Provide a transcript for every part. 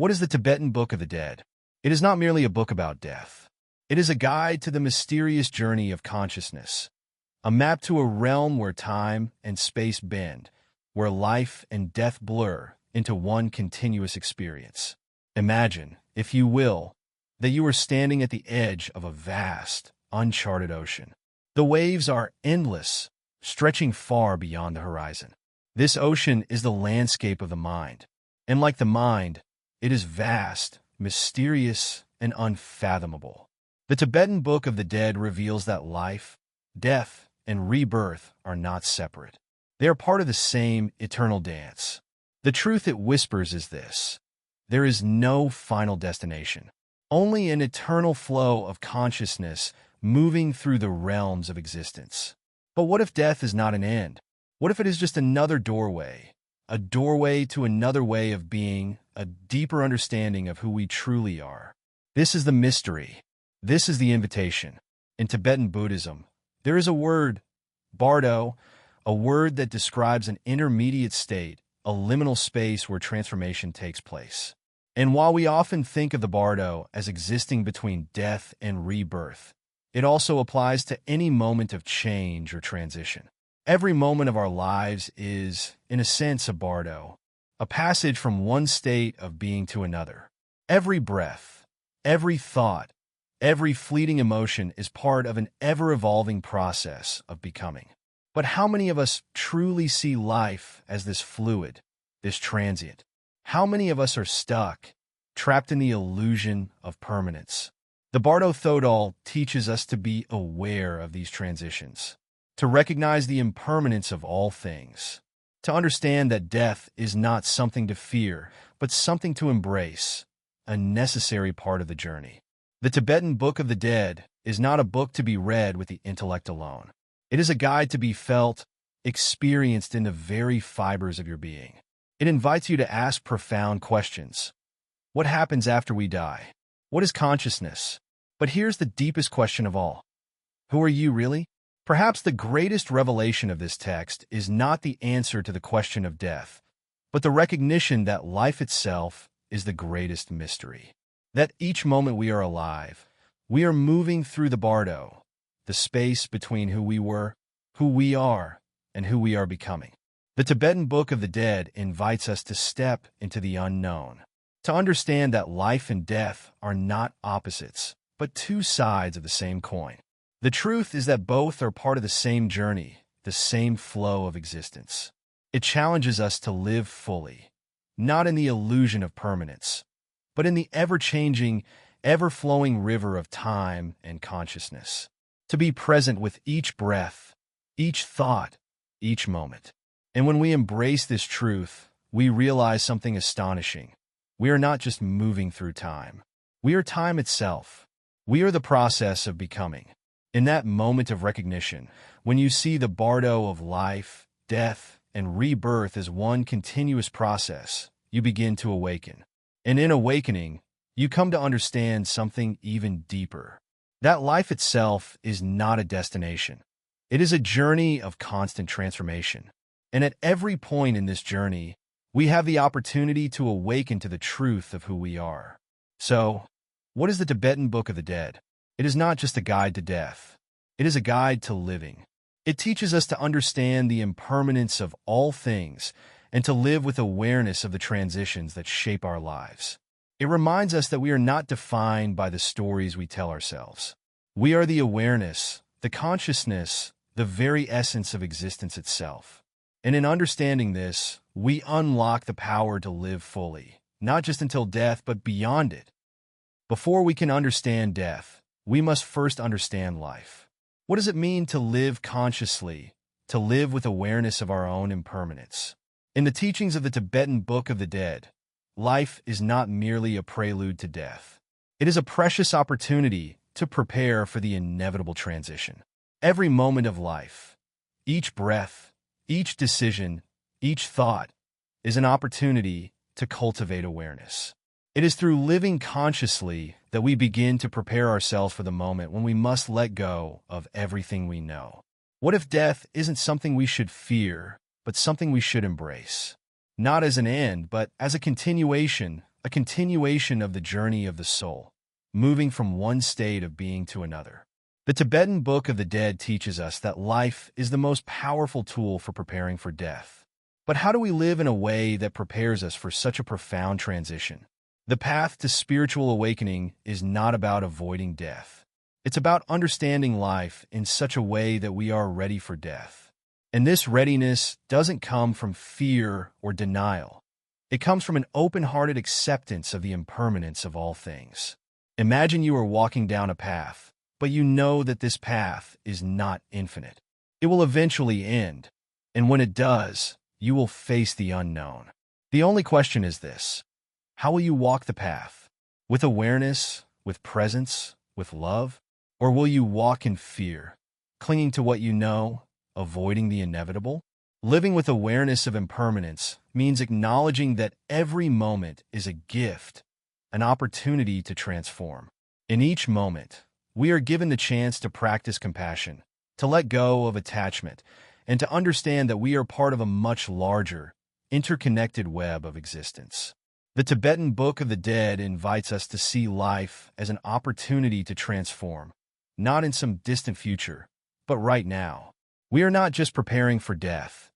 What is the Tibetan Book of the Dead? It is not merely a book about death. It is a guide to the mysterious journey of consciousness, a map to a realm where time and space bend, where life and death blur into one continuous experience. Imagine, if you will, that you are standing at the edge of a vast, uncharted ocean. The waves are endless, stretching far beyond the horizon. This ocean is the landscape of the mind, and like the mind, it is vast, mysterious, and unfathomable. The Tibetan Book of the Dead reveals that life, death, and rebirth are not separate. They are part of the same eternal dance. The truth it whispers is this: there is no final destination, only an eternal flow of consciousness moving through the realms of existence. But what if death is not an end? What if it is just another doorway, a doorway to another way of being, a deeper understanding of who we truly are? This is the mystery. This is the invitation. In Tibetan Buddhism, there is a word, Bardo, a word that describes an intermediate state, a liminal space where transformation takes place. And while we often think of the Bardo as existing between death and rebirth, it also applies to any moment of change or transition. Every moment of our lives is, in a sense, a Bardo, a passage from one state of being to another. Every breath, every thought, every fleeting emotion is part of an ever-evolving process of becoming. But how many of us truly see life as this fluid, this transient? How many of us are stuck, trapped in the illusion of permanence? The Bardo Thödol teaches us to be aware of these transitions, to recognize the impermanence of all things, to understand that death is not something to fear, but something to embrace, a necessary part of the journey. The Tibetan Book of the Dead is not a book to be read with the intellect alone. It is a guide to be felt, experienced in the very fibers of your being. It invites you to ask profound questions. What happens after we die? What is consciousness? But here's the deepest question of all. Who are you really? Perhaps the greatest revelation of this text is not the answer to the question of death, but the recognition that life itself is the greatest mystery. That each moment we are alive, we are moving through the Bardo, the space between who we were, who we are, and who we are becoming. The Tibetan Book of the Dead invites us to step into the unknown, to understand that life and death are not opposites, but two sides of the same coin. The truth is that both are part of the same journey, the same flow of existence. It challenges us to live fully, not in the illusion of permanence, but in the ever-changing, ever-flowing river of time and consciousness. To be present with each breath, each thought, each moment. And when we embrace this truth, we realize something astonishing. We are not just moving through time. We are time itself. We are the process of becoming. In that moment of recognition, when you see the Bardo of life, death, and rebirth as one continuous process, you begin to awaken. And in awakening, you come to understand something even deeper. That life itself is not a destination. It is a journey of constant transformation. And at every point in this journey, we have the opportunity to awaken to the truth of who we are. So, what is the Tibetan Book of the Dead? It is not just a guide to death. It is a guide to living. It teaches us to understand the impermanence of all things and to live with awareness of the transitions that shape our lives. It reminds us that we are not defined by the stories we tell ourselves. We are the awareness, the consciousness, the very essence of existence itself. And in understanding this, we unlock the power to live fully, not just until death, but beyond it. Before we can understand death, we must first understand life. What does it mean to live consciously, to live with awareness of our own impermanence? In the teachings of the Tibetan Book of the Dead, life is not merely a prelude to death. It is a precious opportunity to prepare for the inevitable transition. Every moment of life, each breath, each decision, each thought, is an opportunity to cultivate awareness. It is through living consciously that we begin to prepare ourselves for the moment when we must let go of everything we know. What if death isn't something we should fear, but something we should embrace? Not as an end, but as a continuation, a continuation of the journey of the soul, moving from one state of being to another. The Tibetan Book of the Dead teaches us that life is the most powerful tool for preparing for death. But how do we live in a way that prepares us for such a profound transition? The path to spiritual awakening is not about avoiding death. It's about understanding life in such a way that we are ready for death. And this readiness doesn't come from fear or denial. It comes from an open-hearted acceptance of the impermanence of all things. Imagine you are walking down a path, but you know that this path is not infinite. It will eventually end, and when it does, you will face the unknown. The only question is this: how will you walk the path? With awareness, with presence, with love? Or will you walk in fear, clinging to what you know, avoiding the inevitable? Living with awareness of impermanence means acknowledging that every moment is a gift, an opportunity to transform. In each moment, we are given the chance to practice compassion, to let go of attachment, and to understand that we are part of a much larger, interconnected web of existence. The Tibetan Book of the Dead invites us to see life as an opportunity to transform, not in some distant future, but right now. We are not just preparing for death.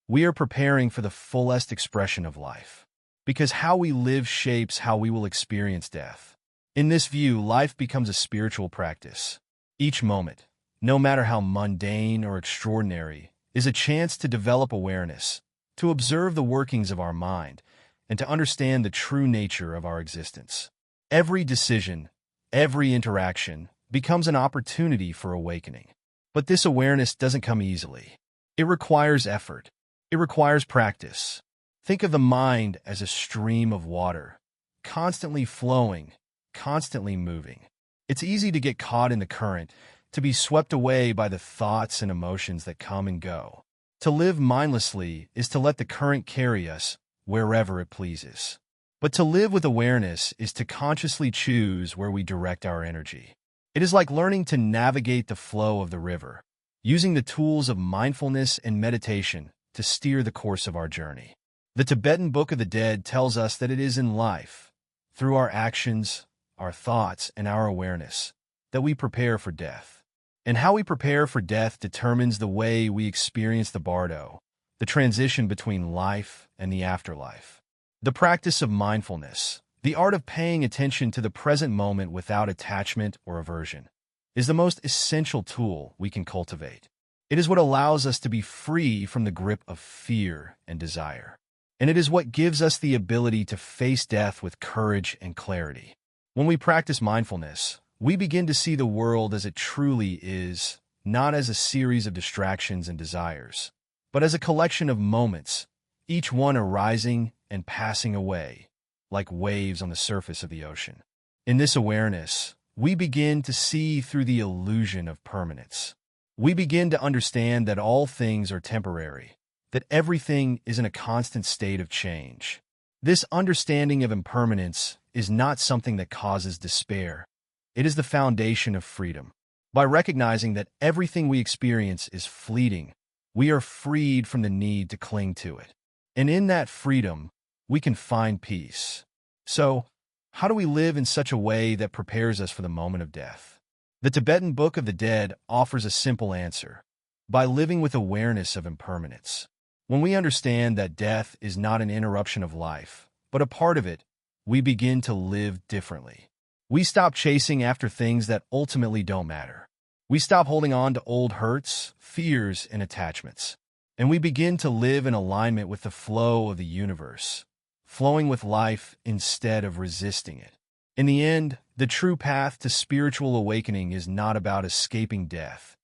We are preparing for the fullest expression of life. Because how we live shapes how we will experience death. In this view, life becomes a spiritual practice. Each moment, no matter how mundane or extraordinary, is a chance to develop awareness, to observe the workings of our mind, and to understand the true nature of our existence. Every decision, every interaction, becomes an opportunity for awakening. But this awareness doesn't come easily. It requires effort. It requires practice. Think of the mind as a stream of water, constantly flowing, constantly moving. It's easy to get caught in the current, to be swept away by the thoughts and emotions that come and go. To live mindlessly is to let the current carry us wherever it pleases. But to live with awareness is to consciously choose where we direct our energy. It is like learning to navigate the flow of the river, using the tools of mindfulness and meditation to steer the course of our journey. The Tibetan Book of the Dead tells us that it is in life, through our actions, our thoughts, and our awareness, that we prepare for death. And how we prepare for death determines the way we experience the Bardo, the transition between life and the afterlife. The practice of mindfulness, the art of paying attention to the present moment without attachment or aversion, is the most essential tool we can cultivate. It is what allows us to be free from the grip of fear and desire. And it is what gives us the ability to face death with courage and clarity. When we practice mindfulness, we begin to see the world as it truly is, not as a series of distractions and desires, but as a collection of moments, each one arising and passing away, like waves on the surface of the ocean. In this awareness, we begin to see through the illusion of permanence. We begin to understand that all things are temporary, that everything is in a constant state of change. This understanding of impermanence is not something that causes despair. It is the foundation of freedom. By recognizing that everything we experience is fleeting, we are freed from the need to cling to it. And in that freedom, we can find peace. So, how do we live in such a way that prepares us for the moment of death? The Tibetan Book of the Dead offers a simple answer: by living with awareness of impermanence. When we understand that death is not an interruption of life, but a part of it, we begin to live differently. We stop chasing after things that ultimately don't matter. We stop holding on to old hurts, fears, and attachments. And we begin to live in alignment with the flow of the universe, flowing with life instead of resisting it. In the end, the true path to spiritual awakening is not about escaping death.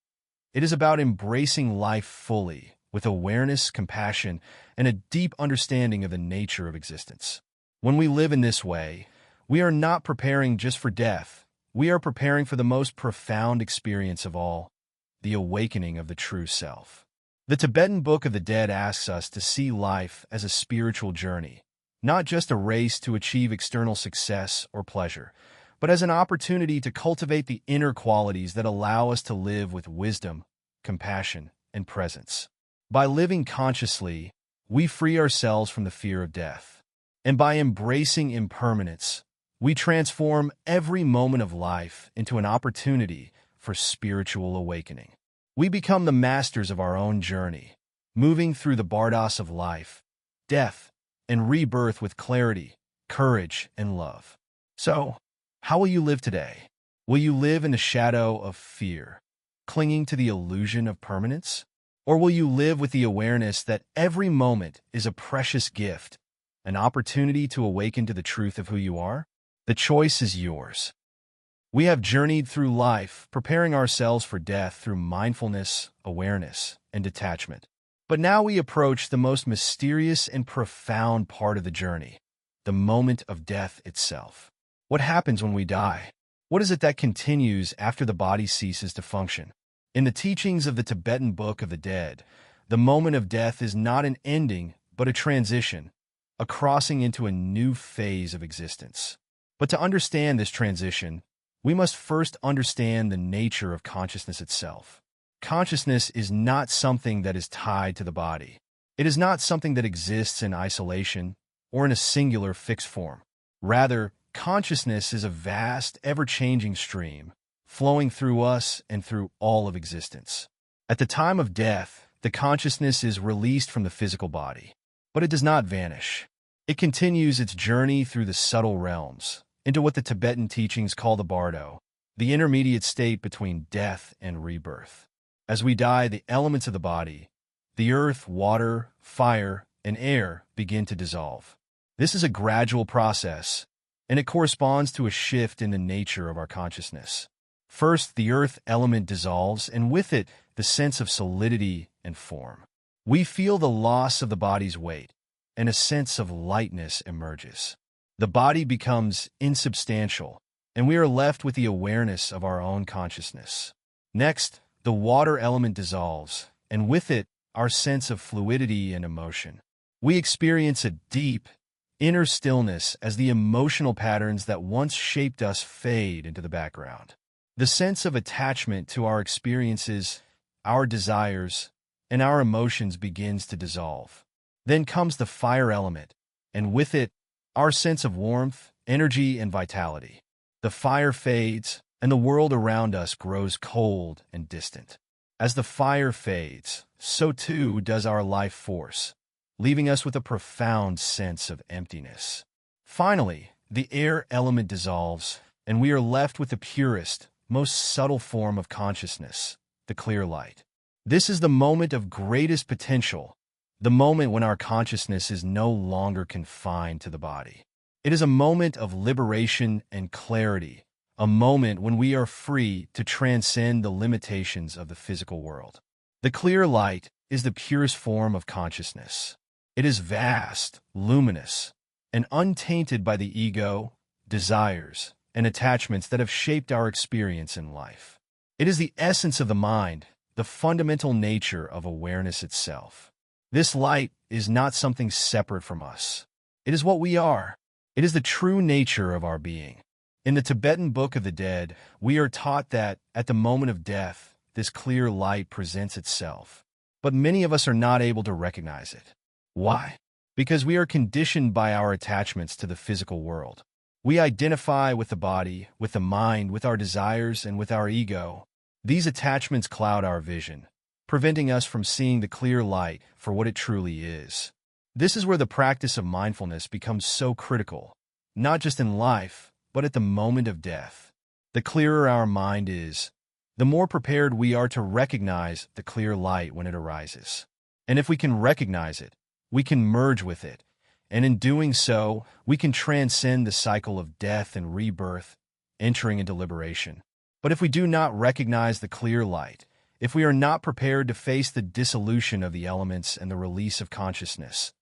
It is about embracing life fully, with awareness, compassion, and a deep understanding of the nature of existence. When we live in this way, we are not preparing just for death. We are preparing for the most profound experience of all, the awakening of the true self. The Tibetan Book of the Dead asks us to see life as a spiritual journey, not just a race to achieve external success or pleasure, but as an opportunity to cultivate the inner qualities that allow us to live with wisdom, compassion, and presence. By living consciously, we free ourselves from the fear of death. And by embracing impermanence, we transform every moment of life into an opportunity for spiritual awakening. We become the masters of our own journey, moving through the bardos of life, death, and rebirth with clarity, courage, and love. So, how will you live today? Will you live in the shadow of fear, clinging to the illusion of permanence? Or will you live with the awareness that every moment is a precious gift, an opportunity to awaken to the truth of who you are? The choice is yours. We have journeyed through life, preparing ourselves for death through mindfulness, awareness, and detachment. But now we approach the most mysterious and profound part of the journey, the moment of death itself. What happens when we die? What is it that continues after the body ceases to function? In the teachings of the Tibetan Book of the Dead, the moment of death is not an ending, but a transition, a crossing into a new phase of existence. But to understand this transition, we must first understand the nature of consciousness itself. Consciousness is not something that is tied to the body. It is not something that exists in isolation or in a singular fixed form. Rather, consciousness is a vast, ever-changing stream, flowing through us and through all of existence. At the time of death, the consciousness is released from the physical body, but it does not vanish. It continues its journey through the subtle realms, into what the Tibetan teachings call the Bardo, the intermediate state between death and rebirth. As we die, the elements of the body, the earth, water, fire, and air, begin to dissolve. This is a gradual process, and it corresponds to a shift in the nature of our consciousness. First, the earth element dissolves, and with it, the sense of solidity and form. We feel the loss of the body's weight, and a sense of lightness emerges. The body becomes insubstantial, and we are left with the awareness of our own consciousness. Next, the water element dissolves, and with it, our sense of fluidity and emotion. We experience a deep, inner stillness as the emotional patterns that once shaped us fade into the background. The sense of attachment to our experiences, our desires, and our emotions begins to dissolve. Then comes the fire element, and with it, our sense of warmth, energy, and vitality. The fire fades, and the world around us grows cold and distant. As the fire fades, so too does our life force, leaving us with a profound sense of emptiness. Finally, the air element dissolves, and we are left with the purest, most subtle form of consciousness, the clear light. This is the moment of greatest potential, the moment when our consciousness is no longer confined to the body. It is a moment of liberation and clarity, a moment when we are free to transcend the limitations of the physical world. The clear light is the purest form of consciousness. It is vast, luminous, and untainted by the ego, desires, and attachments that have shaped our experience in life. It is the essence of the mind, the fundamental nature of awareness itself. This light is not something separate from us. It is what we are. It is the true nature of our being. In the Tibetan Book of the Dead, we are taught that, at the moment of death, this clear light presents itself. But many of us are not able to recognize it. Why? Because we are conditioned by our attachments to the physical world. We identify with the body, with the mind, with our desires, and with our ego. These attachments cloud our vision, preventing us from seeing the clear light for what it truly is. This is where the practice of mindfulness becomes so critical, not just in life, but at the moment of death. The clearer our mind is, the more prepared we are to recognize the clear light when it arises. And if we can recognize it, we can merge with it, and in doing so, we can transcend the cycle of death and rebirth, entering into liberation. But if we do not recognize the clear light, if we are not prepared to face the dissolution of the elements and the release of consciousness,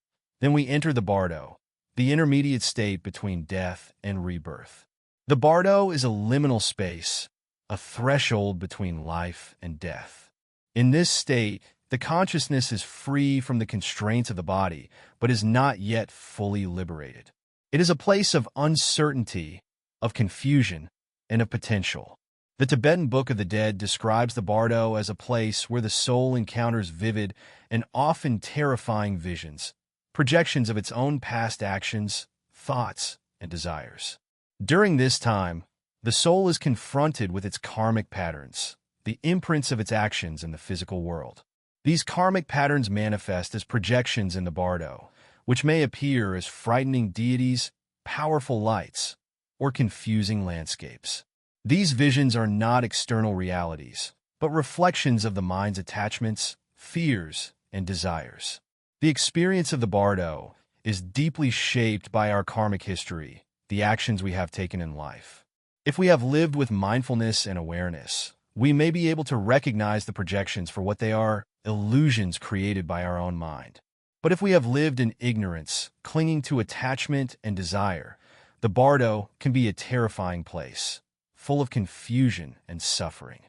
then we enter the Bardo, the intermediate state between death and rebirth. The Bardo is a liminal space, a threshold between life and death. In this state, the consciousness is free from the constraints of the body, but is not yet fully liberated. It is a place of uncertainty, of confusion, and of potential. The Tibetan Book of the Dead describes the Bardo as a place where the soul encounters vivid and often terrifying visions, projections of its own past actions, thoughts, and desires. During this time, the soul is confronted with its karmic patterns, the imprints of its actions in the physical world. These karmic patterns manifest as projections in the Bardo, which may appear as frightening deities, powerful lights, or confusing landscapes. These visions are not external realities, but reflections of the mind's attachments, fears, and desires. The experience of the Bardo is deeply shaped by our karmic history, the actions we have taken in life. If we have lived with mindfulness and awareness, we may be able to recognize the projections for what they are, illusions created by our own mind. But if we have lived in ignorance, clinging to attachment and desire, the Bardo can be a terrifying place, full of confusion and suffering.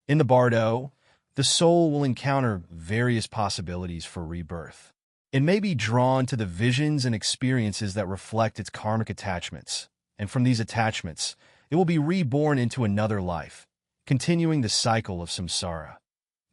In the Bardo, the soul will encounter various possibilities for rebirth. It may be drawn to the visions and experiences that reflect its karmic attachments, and from these attachments, it will be reborn into another life, continuing the cycle of samsara,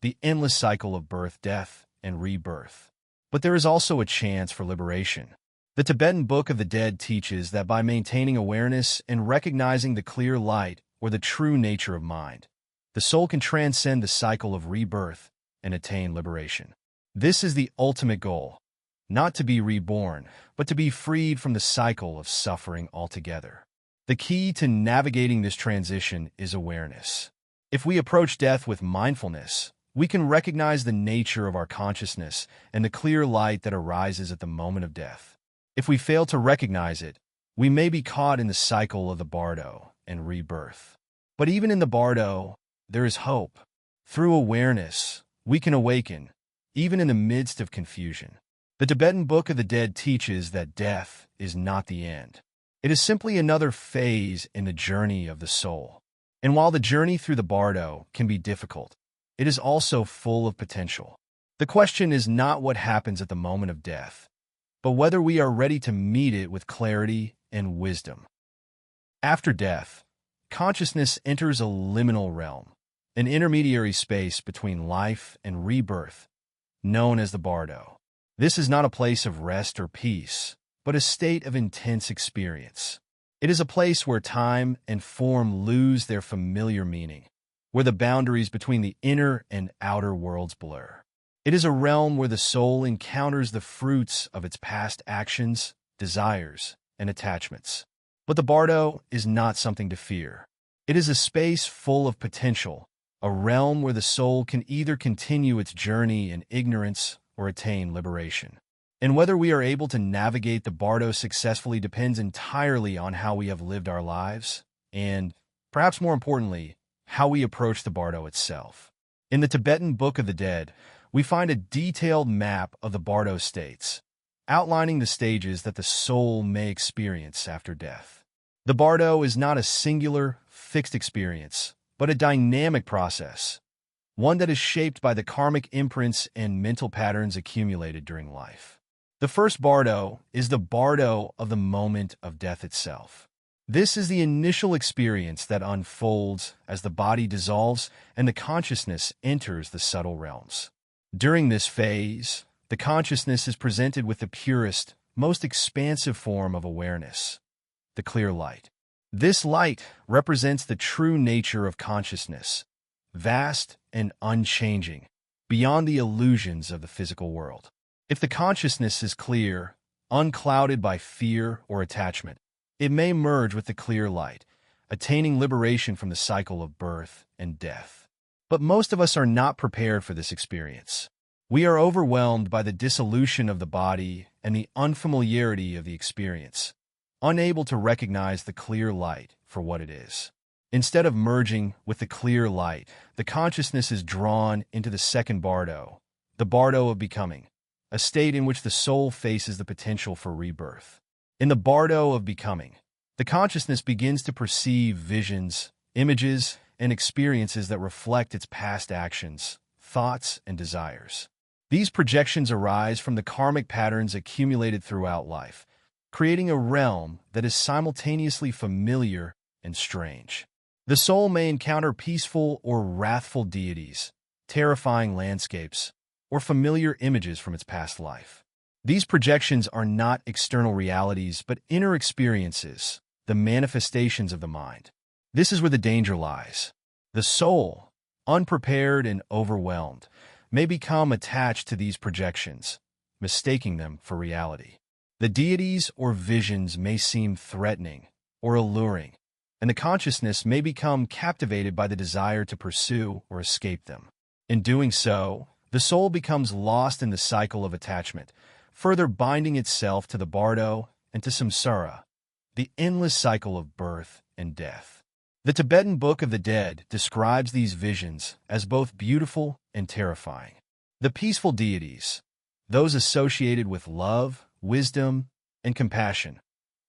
the endless cycle of birth, death, and rebirth. But there is also a chance for liberation. The Tibetan Book of the Dead teaches that by maintaining awareness and recognizing the clear light or the true nature of mind, the soul can transcend the cycle of rebirth and attain liberation. This is the ultimate goal, not to be reborn, but to be freed from the cycle of suffering altogether. The key to navigating this transition is awareness. If we approach death with mindfulness, we can recognize the nature of our consciousness and the clear light that arises at the moment of death. If we fail to recognize it, we may be caught in the cycle of the Bardo and rebirth. But even in the Bardo, there is hope. Through awareness, we can awaken, even in the midst of confusion. The Tibetan Book of the Dead teaches that death is not the end. It is simply another phase in the journey of the soul. And while the journey through the Bardo can be difficult, it is also full of potential. The question is not what happens at the moment of death, but whether we are ready to meet it with clarity and wisdom. After death, consciousness enters a liminal realm, an intermediary space between life and rebirth, known as the Bardo. This is not a place of rest or peace, but a state of intense experience. It is a place where time and form lose their familiar meaning, where the boundaries between the inner and outer worlds blur. It is a realm where the soul encounters the fruits of its past actions, desires, and attachments. But the Bardo is not something to fear. It is a space full of potential, a realm where the soul can either continue its journey in ignorance or attain liberation. And whether we are able to navigate the Bardo successfully depends entirely on how we have lived our lives and, perhaps more importantly, how we approach the Bardo itself. In the Tibetan Book of the Dead, we find a detailed map of the Bardo states, outlining the stages that the soul may experience after death. The Bardo is not a singular, fixed experience, but a dynamic process, one that is shaped by the karmic imprints and mental patterns accumulated during life. The first Bardo is the Bardo of the moment of death itself. This is the initial experience that unfolds as the body dissolves and the consciousness enters the subtle realms. During this phase, the consciousness is presented with the purest, most expansive form of awareness, the clear light. This light represents the true nature of consciousness, vast and unchanging, beyond the illusions of the physical world. If the consciousness is clear, unclouded by fear or attachment, it may merge with the clear light, attaining liberation from the cycle of birth and death. But most of us are not prepared for this experience. We are overwhelmed by the dissolution of the body and the unfamiliarity of the experience, unable to recognize the clear light for what it is. Instead of merging with the clear light, the consciousness is drawn into the second Bardo, the Bardo of becoming, a state in which the soul faces the potential for rebirth. In the Bardo of becoming, the consciousness begins to perceive visions, images, and experiences that reflect its past actions, thoughts, and desires. These projections arise from the karmic patterns accumulated throughout life, creating a realm that is simultaneously familiar and strange. The soul may encounter peaceful or wrathful deities, terrifying landscapes, or familiar images from its past life. These projections are not external realities, but inner experiences, the manifestations of the mind. This is where the danger lies. The soul, unprepared and overwhelmed, may become attached to these projections, mistaking them for reality. The deities or visions may seem threatening or alluring, and the consciousness may become captivated by the desire to pursue or escape them. In doing so, the soul becomes lost in the cycle of attachment, further binding itself to the bardo and to samsara, the endless cycle of birth and death. The Tibetan Book of the Dead describes these visions as both beautiful and terrifying. The peaceful deities, those associated with love, wisdom, and compassion,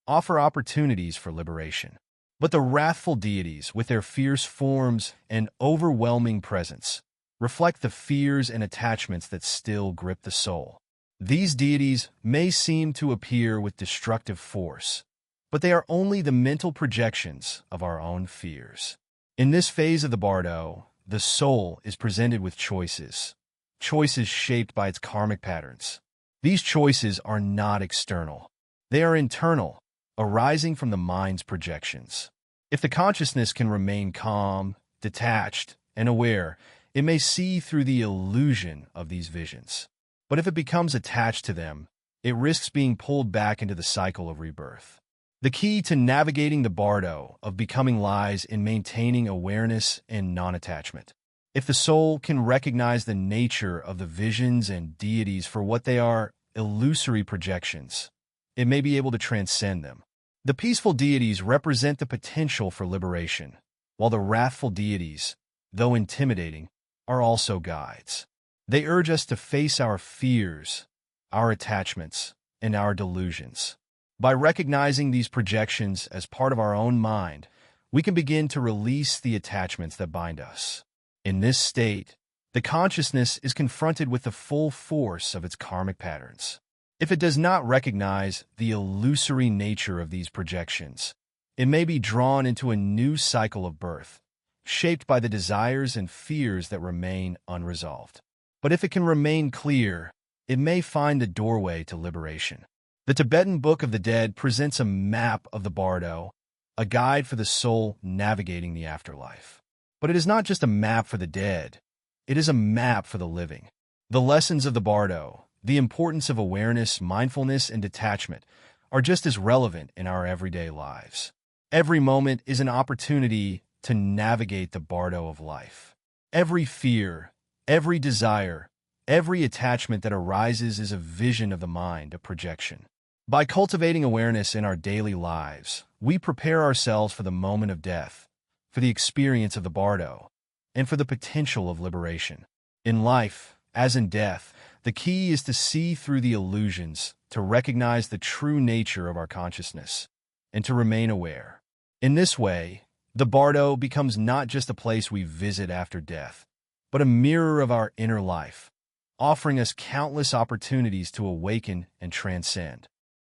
offer opportunities for liberation. But the wrathful deities, with their fierce forms and overwhelming presence, reflect the fears and attachments that still grip the soul. These deities may seem to appear with destructive force, but they are only the mental projections of our own fears. In this phase of the bardo, the soul is presented with choices shaped by its karmic patterns. These choices are not external. They are internal, arising from the mind's projections. If the consciousness can remain calm, detached, and aware, it may see through the illusion of these visions. But if it becomes attached to them, it risks being pulled back into the cycle of rebirth. The key to navigating the bardo of becoming lies in maintaining awareness and non-attachment. If the soul can recognize the nature of the visions and deities for what they are, illusory projections, it may be able to transcend them. The peaceful deities represent the potential for liberation, while the wrathful deities, though intimidating, are also guides. They urge us to face our fears, our attachments, and our delusions. By recognizing these projections as part of our own mind, we can begin to release the attachments that bind us. In this state, the consciousness is confronted with the full force of its karmic patterns. If it does not recognize the illusory nature of these projections, it may be drawn into a new cycle of birth, shaped by the desires and fears that remain unresolved. But if it can remain clear, it may find the doorway to liberation. The Tibetan Book of the Dead presents a map of the bardo, a guide for the soul navigating the afterlife. But it is not just a map for the dead, it is a map for the living. The lessons of the bardo, the importance of awareness, mindfulness, and detachment, are just as relevant in our everyday lives. Every moment is an opportunity to navigate the bardo of life. Every fear, every desire, every attachment that arises is a vision of the mind, a projection. By cultivating awareness in our daily lives, we prepare ourselves for the moment of death, for the experience of the bardo, and for the potential of liberation. In life, as in death, the key is to see through the illusions, to recognize the true nature of our consciousness, and to remain aware. In this way, the bardo becomes not just a place we visit after death, but a mirror of our inner life, offering us countless opportunities to awaken and transcend.